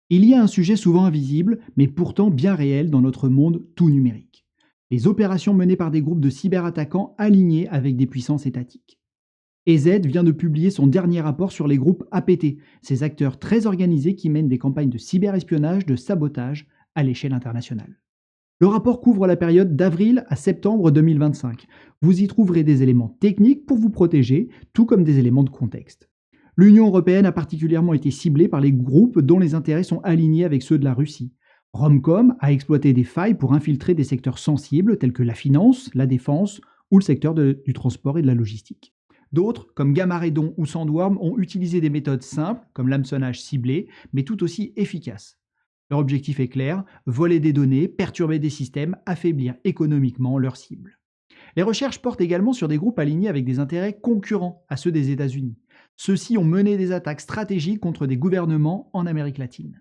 Il y a un sujet souvent invisible, mais pourtant bien réel dans notre monde tout numérique. Les opérations menées par des groupes de cyberattaquants alignés avec des puissances étatiques. EZ vient de publier son dernier rapport sur les groupes APT, ces acteurs très organisés qui mènent des campagnes de cyberespionnage, de sabotage à l'échelle internationale. Le rapport couvre la période d'avril à septembre 2025. Vous y trouverez des éléments techniques pour vous protéger, tout comme des éléments de contexte. L'Union européenne a particulièrement été ciblée par les groupes dont les intérêts sont alignés avec ceux de la Russie. Romcom a exploité des failles pour infiltrer des secteurs sensibles tels que la finance, la défense ou le secteur du transport et de la logistique. D'autres, comme Gamaredon ou Sandworm, ont utilisé des méthodes simples, comme l'hameçonnage ciblé, mais tout aussi efficaces. Leur objectif est clair, voler des données, perturber des systèmes, affaiblir économiquement leurs cibles. Les recherches portent également sur des groupes alignés avec des intérêts concurrents à ceux des États-Unis. Ceux-ci ont mené des attaques stratégiques contre des gouvernements en Amérique latine.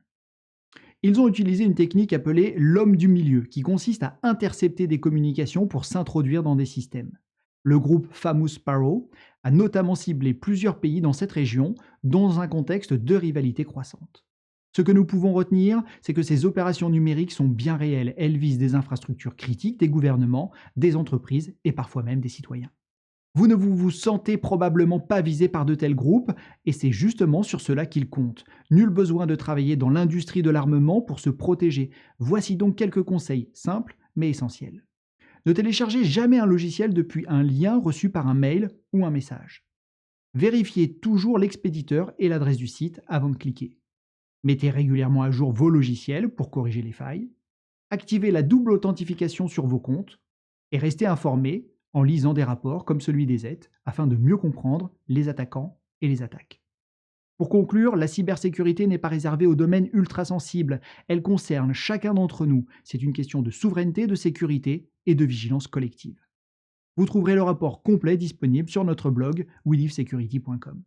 Ils ont utilisé une technique appelée l'homme du milieu, qui consiste à intercepter des communications pour s'introduire dans des systèmes. Le groupe Famous Sparrow a notamment ciblé plusieurs pays dans cette région, dans un contexte de rivalité croissante. Ce que nous pouvons retenir, c'est que ces opérations numériques sont bien réelles. Elles visent des infrastructures critiques, des gouvernements, des entreprises et parfois même des citoyens. Vous ne vous sentez probablement pas visé par de tels groupes, et c'est justement sur cela qu'ils comptent. Nul besoin de travailler dans l'industrie de l'armement pour se protéger. Voici donc quelques conseils simples mais essentiels. Ne téléchargez jamais un logiciel depuis un lien reçu par un mail ou un message. Vérifiez toujours l'expéditeur et l'adresse du site avant de cliquer. Mettez régulièrement à jour vos logiciels pour corriger les failles. Activez la double authentification sur vos comptes et restez informé en lisant des rapports comme celui des Z afin de mieux comprendre les attaquants et les attaques. Pour conclure, la cybersécurité n'est pas réservée aux domaines ultra sensibles, elle concerne chacun d'entre nous. C'est une question de souveraineté, de sécurité et de vigilance collective. Vous trouverez le rapport complet disponible sur notre blog welivesecurity.com.